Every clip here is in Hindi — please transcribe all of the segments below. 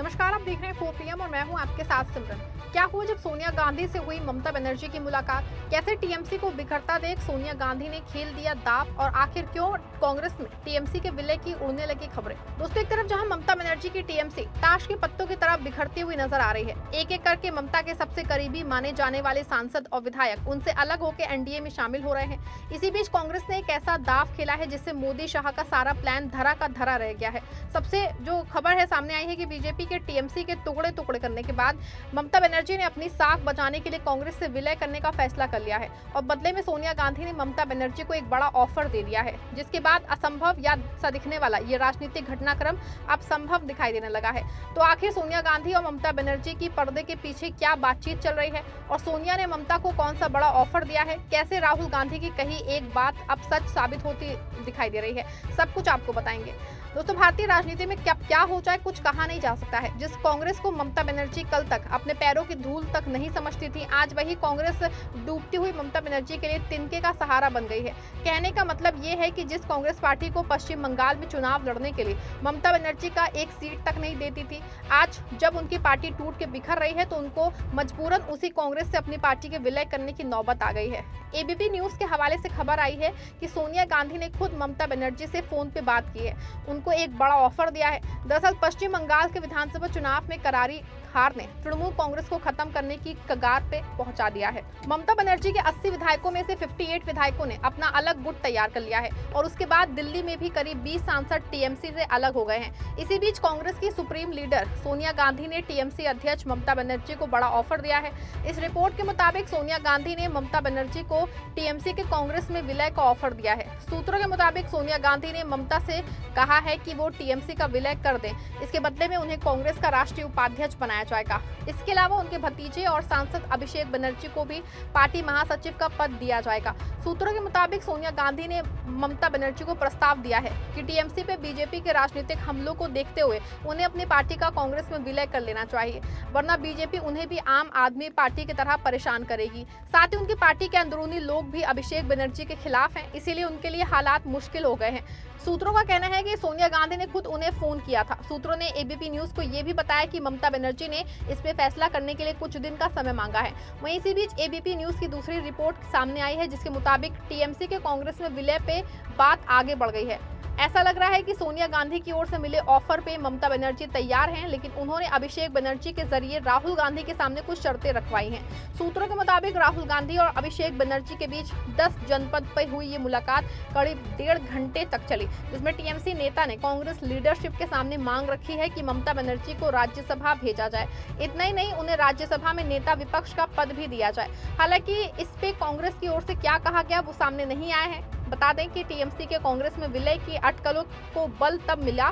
नमस्कार, आप देख रहे हैं 4 पीएम और मैं हूं आपके साथ सिमरन। क्या हुआ जब सोनिया गांधी से हुई ममता बनर्जी की मुलाकात? कैसे टीएमसी को बिखरता देख सोनिया गांधी ने खेल दिया दांव और आखिर क्यों कांग्रेस में टीएमसी के विलय की उड़ने लगी खबरें? दोस्तों, एक तरफ जहां ममता बनर्जी की टीएमसी ताश के पत्तों की तरह बिखरती हुई नजर आ रही है, एक एक करके ममता के सबसे करीबी माने जाने वाले सांसद और विधायक उनसे अलग होकर एनडीए में शामिल हो रहे हैं। इसी बीच कांग्रेस ने एक ऐसा दांव खेला है जिससे मोदी शाह का सारा प्लान धरा का धरा रह गया है। सबसे जो खबर है सामने आई है कि बीजेपी के टीएमसी के टुकड़े टुकड़े करने के बाद ममता बनर्जी ने अपनी साख बचाने के लिए कांग्रेस से विलय करने का फैसला कर लिया है और बदले में सोनिया गांधी ने ममता बनर्जी को एक बड़ा ऑफर दे दिया है, जिसके बाद असंभव या सा दिखने वाला ये राजनीतिक घटनाक्रम अब संभव दिखाई देने लगा है। तो आखिर सोनिया गांधी और ममता बनर्जी की पर्दे के पीछे क्या बातचीत चल रही है और सोनिया ने ममता को कौन सा बड़ा ऑफर दिया है? कैसे राहुल गांधी की कही एक बात अब सच साबित होती दिखाई दे रही है? सब कुछ आपको बताएंगे। दोस्तों, भारतीय राजनीति में क्या हो जाए कुछ कहा नहीं जा सकता है। जिस कांग्रेस को ममता बनर्जी कल तक अपने पैरों की धूल तक नहीं समझती थी, आज वही कांग्रेस डूबती हुई ममता बनर्जी के लिए तिनके का सहारा बन गई है। कहने का मतलब ये है कि जिस कांग्रेस पार्टी को पश्चिम बंगाल में चुनाव लड़ने के लिए ममता बनर्जी का एक सीट तक नहीं देती थी, आज जब उनकी पार्टी टूट के बिखर रही है तो उनको मजबूरन उसी कांग्रेस से अपनी पार्टी के विलय करने की नौबत आ गई है। एबीपी न्यूज के हवाले से खबर आई है कि सोनिया गांधी ने खुद ममता बनर्जी से फोन पे बात की है, उनको एक बड़ा ऑफर दिया है। दरअसल पश्चिम बंगाल के विधानसभा चुनाव में करारी हार ने तृणमूल कांग्रेस को खत्म करने की कगार पे पहुंचा दिया है। ममता बनर्जी के 80 विधायकों में से 58 विधायकों ने अपना अलग गुट तैयार कर लिया है और उसके बाद दिल्ली में भी करीब 20 सांसद टीएमसी से अलग हो गए हैं। इसी बीच कांग्रेस की सुप्रीम लीडर सोनिया गांधी ने टीएमसी अध्यक्ष ममता बनर्जी को बड़ा ऑफर दिया है। इस रिपोर्ट के मुताबिक सोनिया गांधी ने ममता बनर्जी को टीएमसी के कांग्रेस में विलय का ऑफर दिया है। सूत्रों के मुताबिक सोनिया गांधी ने ममता से कहा है कि वो टीएमसी का विलय कर दें, इसके बदले में उन्हें कांग्रेस का राष्ट्रीय उपाध्यक्ष बनाया जाएगा। इसके अलावा उनके भतीजे और सांसद अभिषेक बनर्जी को भी पार्टी महासचिव का पद दिया जाएगा। सूत्रों के मुताबिक सोनिया गांधी ने ममता बनर्जी को प्रस्ताव दिया है कि टीएमसी पे बीजेपी के राजनीतिक हमलों को देखते हुए उन्हें अपनी पार्टी का कांग्रेस में विलय कर लेना चाहिए, वरना बीजेपी उन्हें भी आम आदमी पार्टी की तरह परेशान करेगी। साथ ही उनकी पार्टी के अंदरूनी लोग भी अभिषेक बनर्जी के खिलाफ हैं, इसीलिए उनके लिए हालात मुश्किल हो गए हैं। सूत्रों का कहना है कि सोनिया गांधी ने खुद उन्हें फोन किया था। सूत्रों ने एबीपी न्यूज को यह भी बताया कि ममता बनर्जी ने इस पे फैसला करने के लिए कुछ दिन का समय मांगा है। वहीं इसी बीच एबीपी न्यूज की दूसरी रिपोर्ट सामने आई है, जिसके मुताबिक टीएमसी के कांग्रेस में विलय पे बात आगे बढ़ गई है। ऐसा लग रहा है कि सोनिया गांधी की ओर से मिले ऑफर पे ममता बनर्जी तैयार हैं, लेकिन उन्होंने अभिषेक बनर्जी के जरिए राहुल गांधी के सामने कुछ शर्तें रखवाई हैं। सूत्रों के मुताबिक राहुल गांधी और अभिषेक बनर्जी के बीच 10 जनपद पर हुई ये मुलाकात करीब 1.5 घंटे तक चली, जिसमें टीएमसी नेता ने कांग्रेस लीडरशिप के सामने मांग रखी है कि ममता बनर्जी को राज्यसभा भेजा जाए। इतना ही नहीं, उन्हें राज्यसभा में नेता विपक्ष का पद भी दिया जाए। हालांकि इस पे कांग्रेस की ओर से क्या कहा गया वो सामने नहीं आया है। बता दें कि टीएमसी के कांग्रेस में विलय की अटकलों को बल तब मिला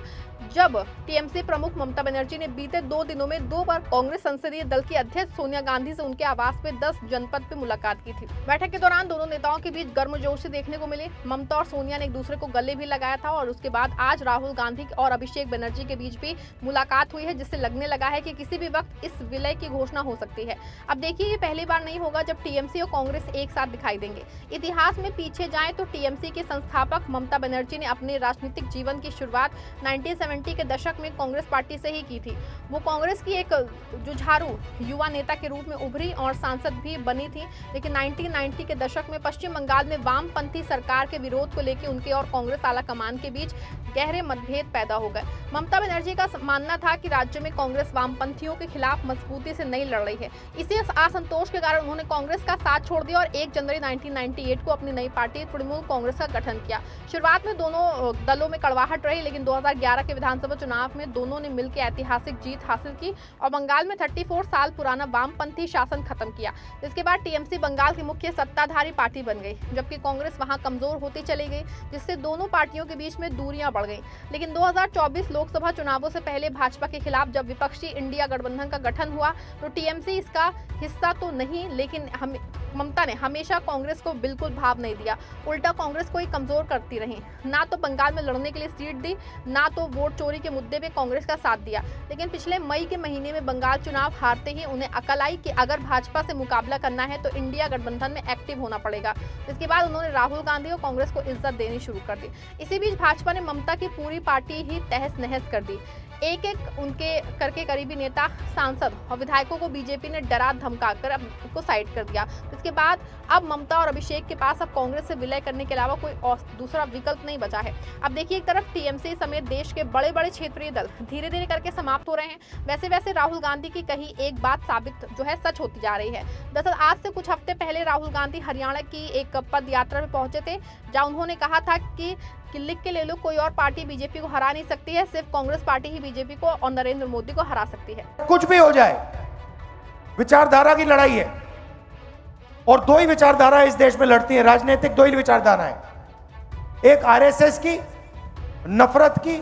जब टीएमसी प्रमुख ममता बनर्जी ने बीते 2 दिनों में 2 बार कांग्रेस संसदीय दल की अध्यक्ष सोनिया गांधी से उनके आवास पे 10 जनपद पे मुलाकात की थी। बैठक के दौरान दोनों नेताओं के बीच गर्मजोशी देखने को मिली। ममता और सोनिया ने एक दूसरे को गले भी लगाया था और उसके बाद आज राहुल गांधी और अभिषेक बनर्जी के बीच भी मुलाकात हुई है, जिससे लगने लगा है कि किसी भी वक्त इस विलय की घोषणा हो सकती है। अब देखिए, ये पहली बार नहीं होगा जब टीएमसी और कांग्रेस एक साथ दिखाई देंगे। इतिहास में पीछे जाए तो टीएमसी के संस्थापक ममता बनर्जी ने अपने राजनीतिक जीवन की शुरुआत 1970 के दशक में कांग्रेस पार्टी से ही की थी। वो कांग्रेस की एक जुझारू युवा नेता के रूप में उभरी और सांसद भी बनी थी, लेकिन 1990 के दशक में पश्चिम बंगाल में वामपंथी सरकार के विरोध को लेकर उनके और कांग्रेस आला कमान के बीच गहरे मतभेद पैदा हो गए। ममता बनर्जी का मानना था कि राज्य में कांग्रेस वामपंथियों के खिलाफ मजबूती से नहीं लड़ रही है। इसी असंतोष के कारण उन्होंने कांग्रेस का साथ छोड़ दिया और 1 जनवरी 1998 को अपनी नई पार्टी तृणमूल कांग्रेस का गठन किया। शुरुआत में दोनों दलों में कड़वाहट रही, लेकिन 2011 के विधानसभा चुनाव में दोनों ने मिलकर ऐतिहासिक जीत हासिल की और बंगाल में 34 साल पुराना वामपंथी शासन खत्म किया। इसके बाद टीएमसी बंगाल की मुख्य सत्ताधारी पार्टी बन गई, जबकि कांग्रेस वहां कमजोर होती चली गई, जिससे दोनों पार्टियों के बीच में दूरियां बढ़ गई। लेकिन 2024 लोकसभा चुनावों से पहले भाजपा के खिलाफ जब विपक्षी इंडिया गठबंधन का गठन हुआ तो टीएमसी इसका हिस्सा तो नहीं, लेकिन ममता ने हमेशा कांग्रेस को बिल्कुल भाव नहीं दिया, उल्टा कांग्रेस को ही कमजोर करती रही। ना तो बंगाल में लड़ने के लिए सीट दी, ना तो वोट चोरी के मुद्दे पे कांग्रेस का साथ दिया। लेकिन पिछले मई के महीने में बंगाल चुनाव हारते ही उन्हें अकल आई कि अगर भाजपा से मुकाबला करना है तो इंडिया गठबंधन में एक्टिव होना पड़ेगा। इसके बाद उन्होंने राहुल गांधी और कांग्रेस को इज्जत देनी शुरू कर दी। इसी बीच भाजपा ने ममता की पूरी पार्टी ही तहस नहस कर दी। एक एक उनके करके करीबी नेता, सांसद और विधायकों को बीजेपी ने डरा धमकाकर उनको साइड कर दिया। इसके बाद अब ममता और अभिषेक के पास अब कांग्रेस से विलय करने के अलावा कोई और दूसरा विकल्प नहीं बचा है। अब देखिए, एक तरफ टीएमसी समेत देश के बड़े बड़े क्षेत्रीय दल धीरे धीरे करके समाप्त हो रहे हैं, वैसे वैसे राहुल गांधी की कही एक बात साबित जो है सच होती जा रही है। दरअसल आज से कुछ हफ्ते पहले राहुल गांधी हरियाणा की एक पद यात्रा में पहुंचे थे, जहां उन्होंने कहा था कि लिख के ले लो, कोई और पार्टी बीजेपी को हरा नहीं सकती है, सिर्फ कांग्रेस पार्टी ही बीजेपी को और नरेंद्र मोदी को हरा सकती है। कुछ भी हो जाए, विचारधारा की लड़ाई है और दो ही विचारधारा इस देश में लड़ती है, राजनीतिक दो ही विचारधारा है, एक आरएसएस की नफरत की,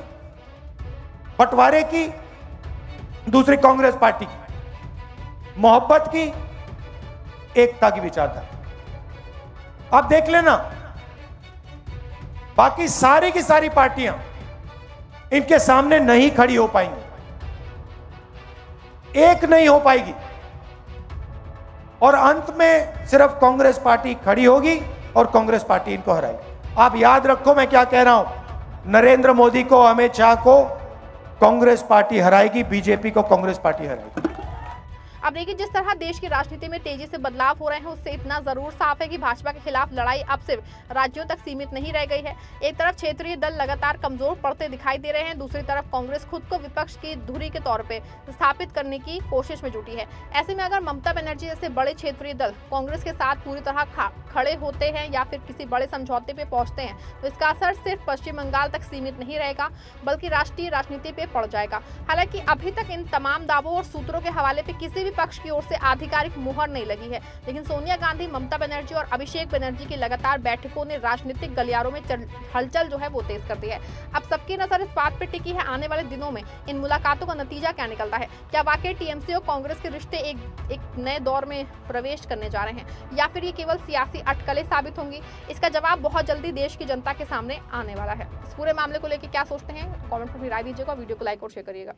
बंटवारे की, दूसरी कांग्रेस पार्टी की मोहब्बत की, एकता की विचारधारा। आप देख लेना, बाकी सारी की सारी पार्टियां इनके सामने नहीं खड़ी हो पाएंगी, एक नहीं हो पाएगी और अंत में सिर्फ कांग्रेस पार्टी खड़ी होगी और कांग्रेस पार्टी इनको हराएगी। आप याद रखो मैं क्या कह रहा हूं, नरेंद्र मोदी को, अमित शाह को कांग्रेस पार्टी हराएगी, बीजेपी को कांग्रेस पार्टी हराएगी। अब देखिए, जिस तरह देश की राजनीति में तेजी से बदलाव हो रहे हैं, उससे इतना जरूर साफ है कि भाजपा के खिलाफ लड़ाई अब सिर्फ राज्यों तक सीमित नहीं रह गई है। एक तरफ क्षेत्रीय दल लगातार कमजोर पड़ते दिखाई दे रहे हैं, दूसरी तरफ कांग्रेस खुद को विपक्ष की धुरी के तौर पे स्थापित करने की कोशिश में जुटी है। ऐसे में अगर ममता बनर्जी जैसे बड़े क्षेत्रीय दल कांग्रेस के साथ पूरी तरह खड़े होते हैं या फिर किसी बड़े समझौते पे पहुंचते हैं, तो इसका असर सिर्फ पश्चिम बंगाल तक सीमित नहीं रहेगा, बल्कि राष्ट्रीय राजनीति पे पड़ जाएगा। हालांकि अभी तक इन तमाम दावों और सूत्रों के हवाले पे किसी भी पक्ष की ओर से आधिकारिक मुहर नहीं लगी है, लेकिन सोनिया गांधी, ममता बनर्जी और अभिषेक बनर्जी की लगातार बैठकों ने राजनीतिक गलियारों में हलचल जो है वो तेज कर दी है। अब सबकी नजर इस बात पे टिकी है, आने वाले दिनों में इन मुलाकातों का नतीजा क्या निकलता है। क्या वाकई टीएमसी और कांग्रेस के रिश्ते एक नए दौर में प्रवेश करने जा रहे हैं, या फिर ये केवल सियासी अटकलें साबित होंगी? इसका जवाब बहुत जल्दी देश की जनता के सामने आने वाला है। इस पूरे मामले को लेकर क्या सोचते हैं, कमेंट में राय दीजिएगा, वीडियो को लाइक और शेयर करिएगा।